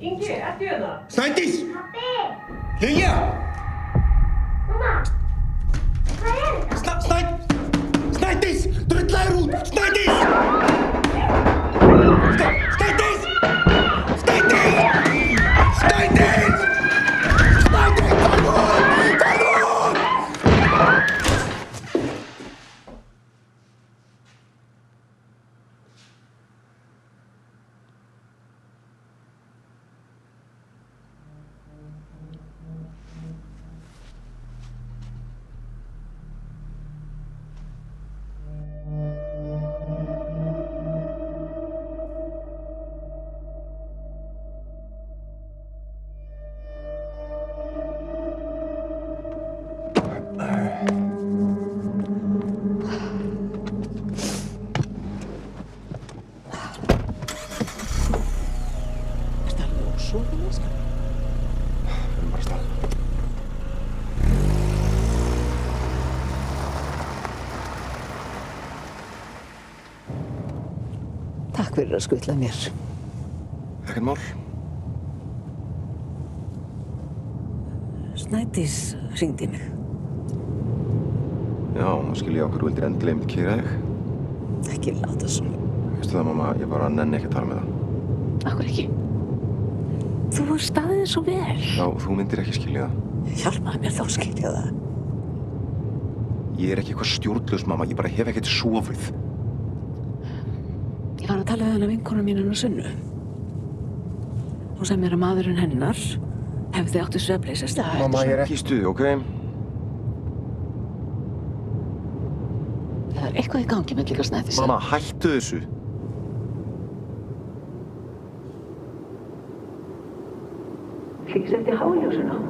Ingi, ertu hérna? Snædís! Pabbi! Lilja! Mamma! Hvað er þetta? Snædís! Drullaður út! Snædís! Snædís! Snædís! Snædís! Snædís! Farðu út! Farðu út! Takk fyrir að skutla mér. Ekkert mál. Snædís hringdi í mig. Já, nú skil ég okkur þú vildir endilega einmitt keyra þig. Ekki láta svona. Veistu það, mamma, ég bara nenni ekki að tala með það. Akkur ekki? Þú var staðið svo vel. Já, þú myndir ekki skilja það. Hjálpaði mér þá að skilja það. Ég er ekki eitthvað stjórnlaus, mamma. Ég bara hef ekkert sofið. Ég var að tala við hana vinkonu mín hennar Sunnu. Hún sagði mér að maðurinn hennar hefði átt í svefnleysi. Mamma, ég er ekki í stuði, ok? Það er eitthvað í gangi með líka Snædísar. Mamma, hættu þessu. Ekki setja háljósina á.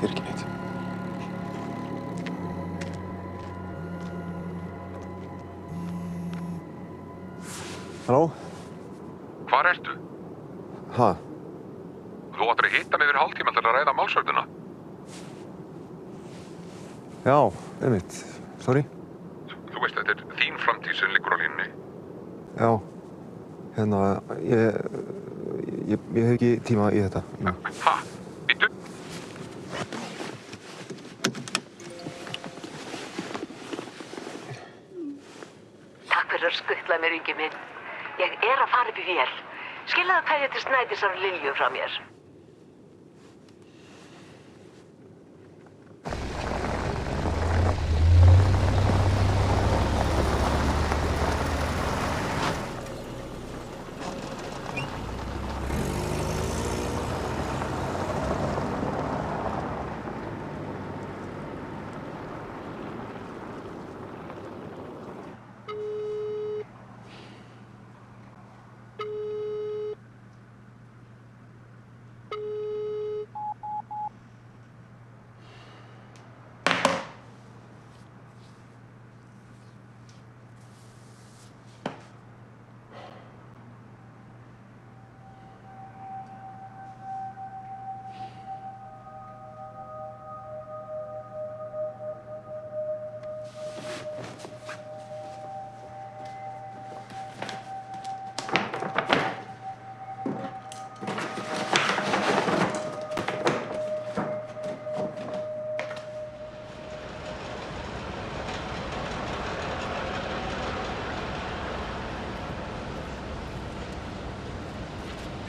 Þetta er ekki neitt. Halló? Hvar ertu? Ha? Þú áttir að hitta mig fyrir hálftíma til að ræða málsvörnuna. Já, einmitt. Sorry. Þú veist, þetta er þín framtíð sem liggur á línunni. Já. Hérna, ég hef ekki tíma í þetta. Ha? Býttu? Takk fyrir að skutla mér, Ingi minn. Ég er að fara upp í vél. Skilaðu kveðju til Snædísar og Lilju frá mér.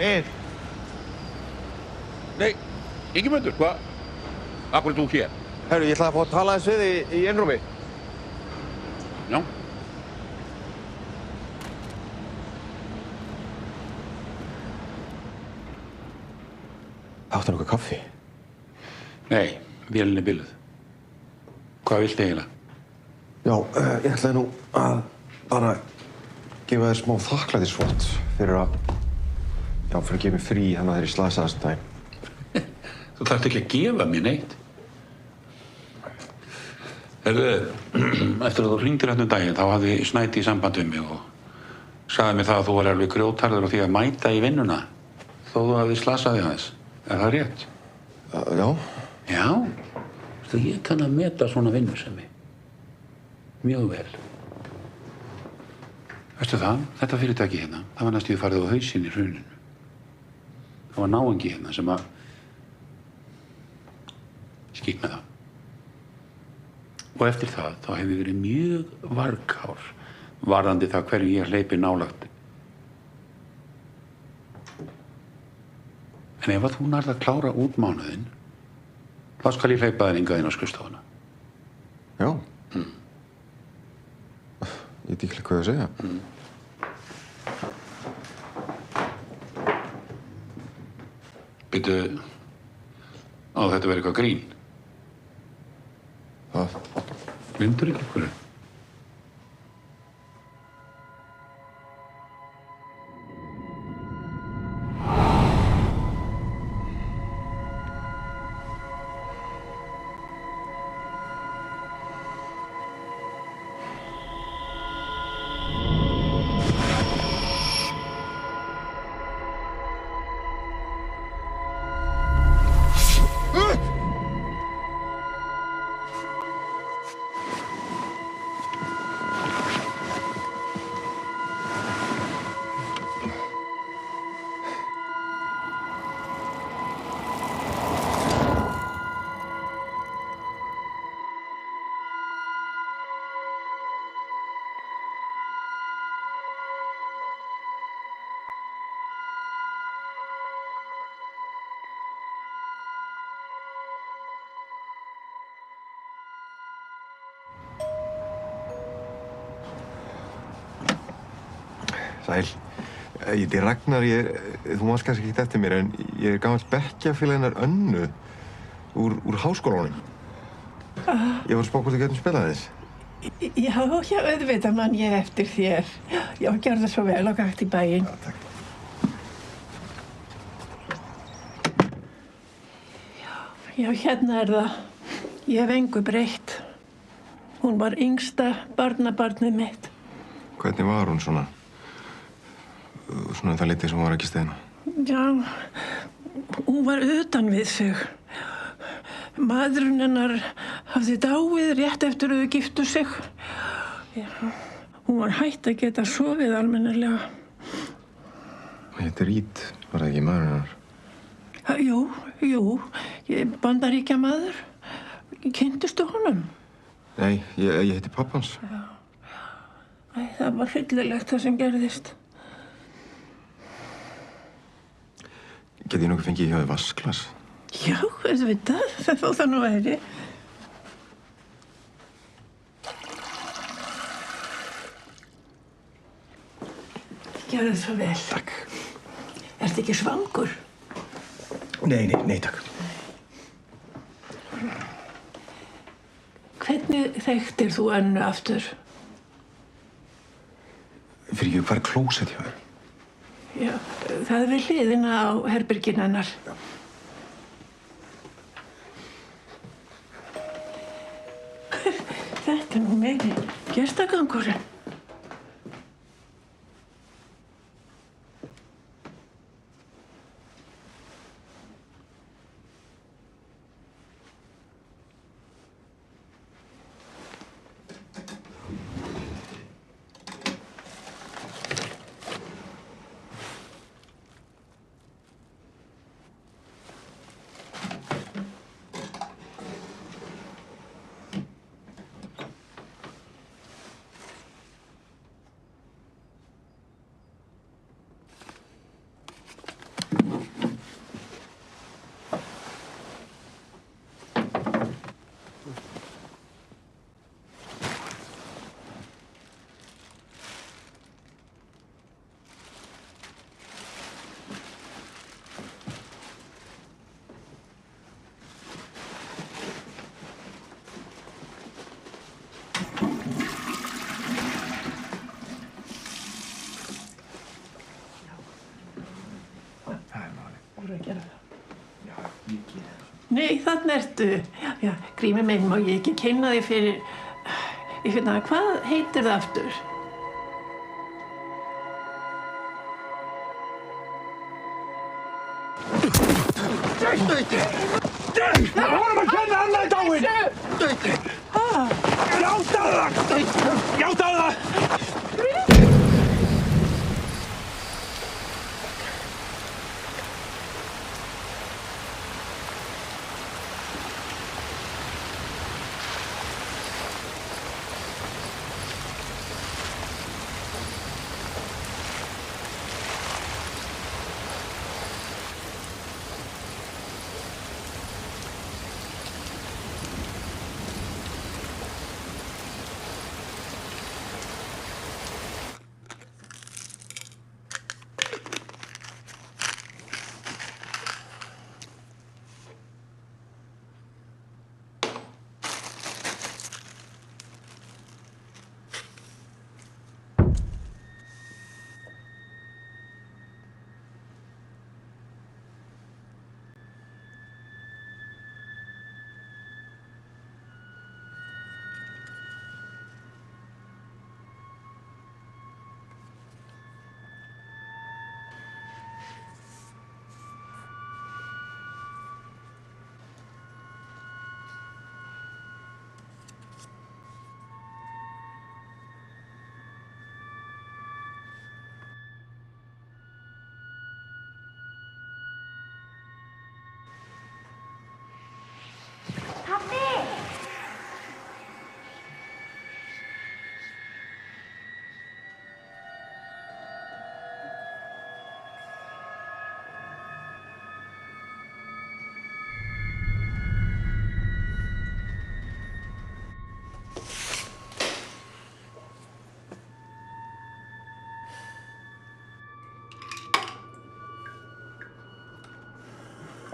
Egill. Nei, Ingimundur, hvað? Akkur er þú hér? Herru, ég ætlaði að fá að tala aðeins við þig í einrúmi. Já. Áttu nokkuð kaffi? Nei, vélin er biluð. Hvað viltu eiginlega? Já, ég ætlaði nú að bara gefa þér smá þakklætisvott fyrir að gefa mér frí þannig að þeir slasaðast um daginn. Þú þarft ekki að gefa mér neitt. Herðu, eftir að þú hringdir hérna um daginn, þá hafði Snædís samband við mig og sagði mér það að þú var alveg grjótharður á því að mæta í vinnuna þó þú hafði slasað þig aðeins. Er það rétt? Já. Já? Þú, ég kann að meta svona vinnusemi. Mjög vel. Veistu það, þetta fyrirtæki hérna, það var næstíð farið á hausinn í hruninu. Það var náungi hérna sem að skík með það. Og eftir það, þá hefur verið mjög varkár varðandi það hverju ég hleypi nálagt. En ef að þú nærð að klára út mánuðinn, þá skal ég hleypa þér hingað inn á skrifstofuna. Já. Ég veit ekki hvað að segja. Bíddu, á þetta verið eitthvað grín? Hvað? Gleymdur ekki einhverju? Sæl. Ég heiti Ragnar, þú mást kannski ekki eftir mér, en ég er gamall bekkjarfélag hennar Önnu úr háskólanum. Ég var að spá hvort þú getum spilað þess. Já, auðvitað man ég eftir þér. Já, gjörðu svo vel og gakt í bæinn. Já, takk. Já, hérna er það. Ég hef engu breytt. Hún var yngsta barnabarnið mitt. Hvernig var hún svona? Svona það litið sem hún var ekki steina? Já, hún var utan við sig. Maðurinn hennar hafði dáið rétt eftir að þau giftu sig. Já, hún var hætt að geta sofið almennilega. Þetta Reed, var það ekki maðurinn hennar? Jú, Bandaríkjamaður. Kynntistu honum? Nei, ég heiti pappans. Já. Æ, það var hryllilegt það sem gerðist. Geti ég nokkuð fengið hjá þér vasklas? Já, auðvitað, það nú væri. Gjörðu svo vel. Takk. Ertu ekki svangur? Nei, takk. Hvernig þekktir þú Önnu aftur? Fyrir ekki, hvað er klósett hjá þér? Já, það er við hliðina á herberginu hennar. Já. Þetta er nú meiri gestagangurinn. Nei, þarna ertu. Já, Grímur minn, má ég ekki kynna þig fyrir... Hvað heitir það aftur? Við vorum að kenna annað í dáinn! Játaðu það! Játaðu það!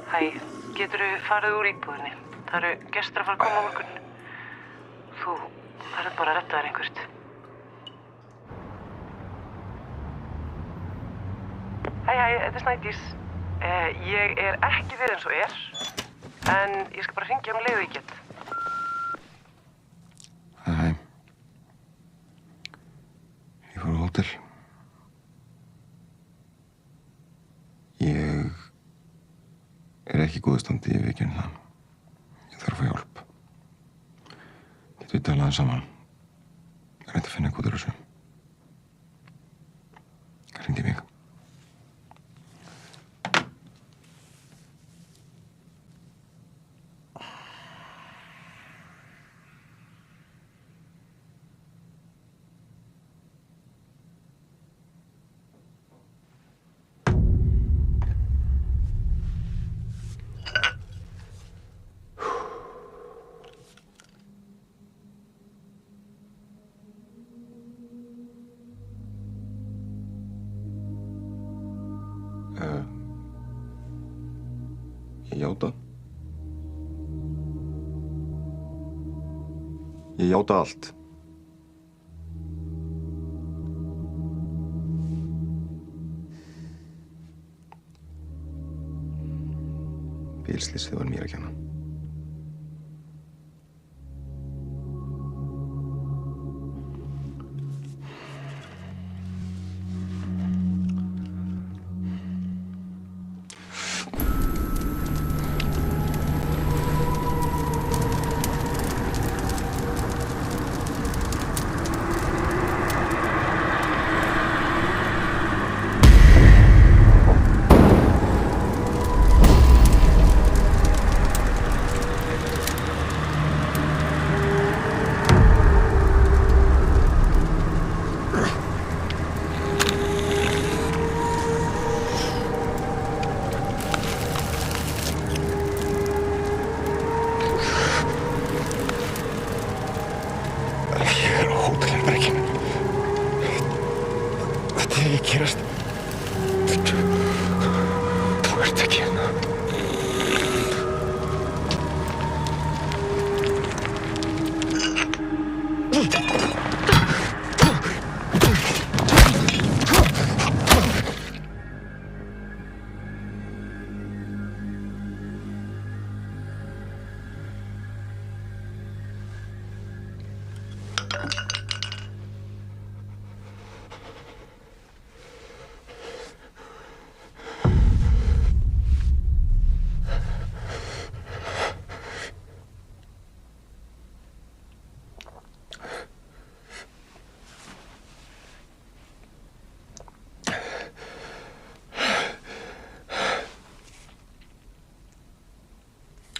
Hæ, geturðu farið úr íbúðinni? Það eru gestir að fara að koma á morgun. Þú verður bara að redda þér einhvert. Hæ, þetta er Snædís. Ég er ekki við eins og en ég skal bara hringja leið og ég get. Hæ. Ég fór á hótel. Ég er ekki í góðu standi, ég viðurkenni það. Ég þarf að fá hjálp. Getum við talað saman? Ég reyndi að finna eitthvað úr þessu. Hringdu í mig. Ég játa. Ég játa allt. Bílslysið var mér að kenna.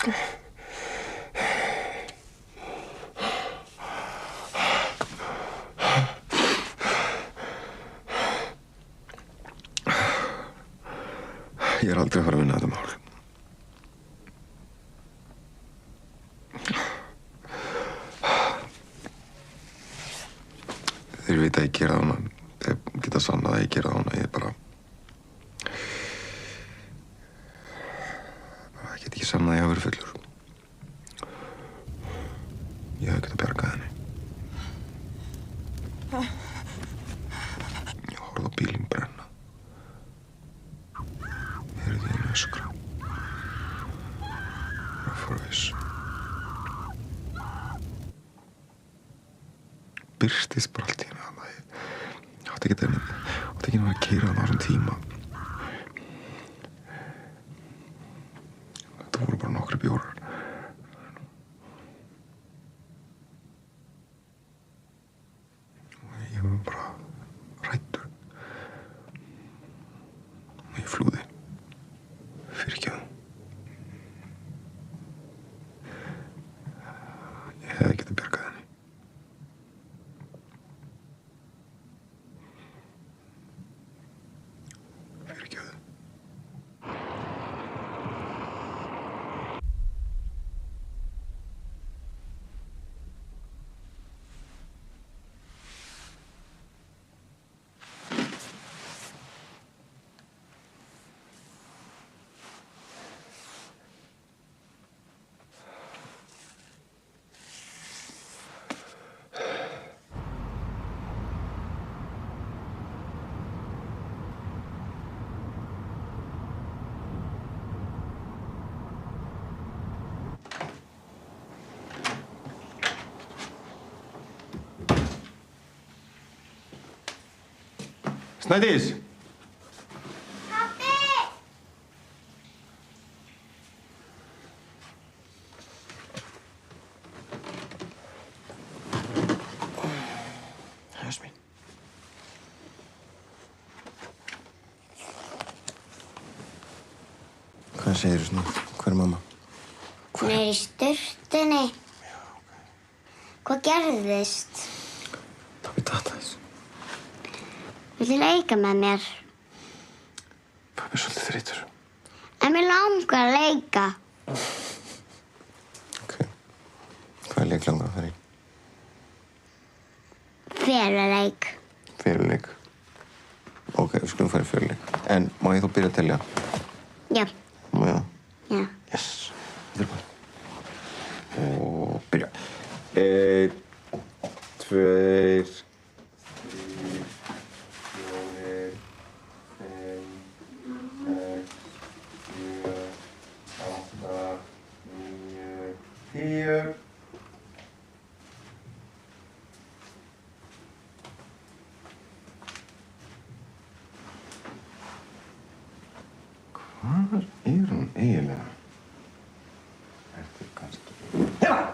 Ég aldrei að fara að vinna þetta mál. Þeir vita að ég gera það hana. Þeir geta sannað að ég gera það hana. Ég get ekki sannað að ég hafa verið fullur. Ég hef getað bjargað henni. Ég horfði á bílinn brenna. Heyrði henni öskra. Ég fór viss. Birtist bara allt í henni að ég átti ekki að vera að keyra þarna á þessum tíma. Þetta voru bara nokkrir bjórar. Og ég var bara hræddur. Og ég flúði. Fyrirgefðu. Ég hefði getað bjargað henni. Snædís! Pabbi! Jasmín. Hvað segirðu svona? Hver er mamma? Hún er í sturtunni. Hvað gerðist? Tók ég datt aðeins. Viltu leika með mér? Pabbi er svolítið þreytur. En mér langar að leika. Hvað er leik langar að fara í? Feluleik. Feluleik. Ok, við skulum fara í feluleik. En má ég þá byrja að telja? Já. Má ég það? Já. Yes. Tilbúin. Og byrja. 1, 2, 10. Hvar er hún eiginlega? Ertu kannski... Hérna!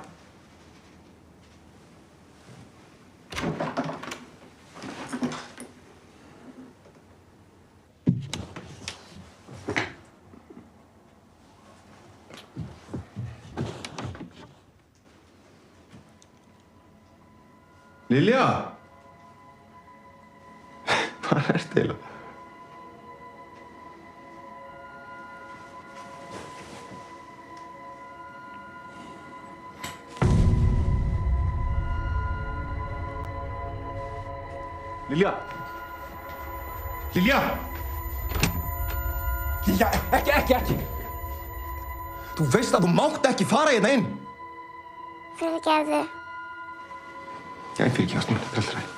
Lilja! Hvað ertu eiginlega? Lilja! Lilja! Lilja, ekki! Þú veist að þú mátt ekki fara hérna inn! Fyrirgefðu. Já, ég fyrirgefast mér. Þetta er alltaf ræði.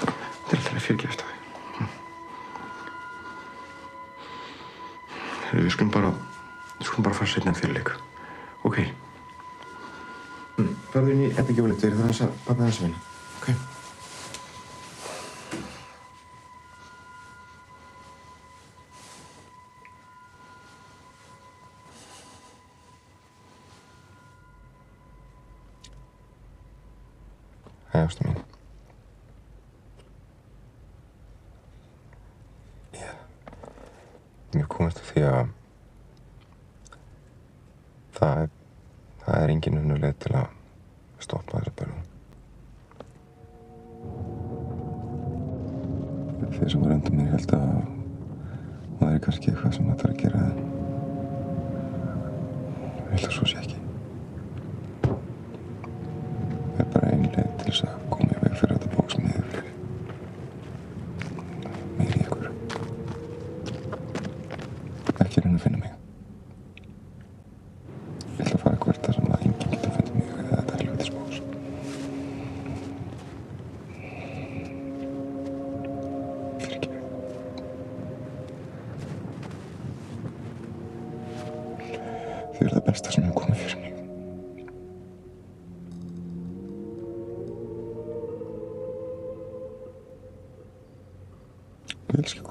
Þetta er alltaf ræði fyrirgefast það. Við skulum bara fara seinna en fyrirleik. Ok. Farðu inn í eftirgefulegt. Það er þess að pabbi þess að vinna. Ok. Hei, ástu mín. Ég komist að því að það er Það er engin önnur leið til að stoppa þessa bölvun. Þeir sem var undan mér held að það er kannski eitthvað sem það þarf að gera. Ég held að svo sé ekki. Það er bara ein leið til þess að koma í veg fyrir þetta bóksmiði fyrir mig í ykkur. Ekki reyna að finna mig. Ég ætla að fara hvert þar sem að enginn getur fundið mig eða þetta helvítis bóks. Fyrirgefðu. Þið eru það besta sem hefur komið fyrir mig. Ég elska ykkur.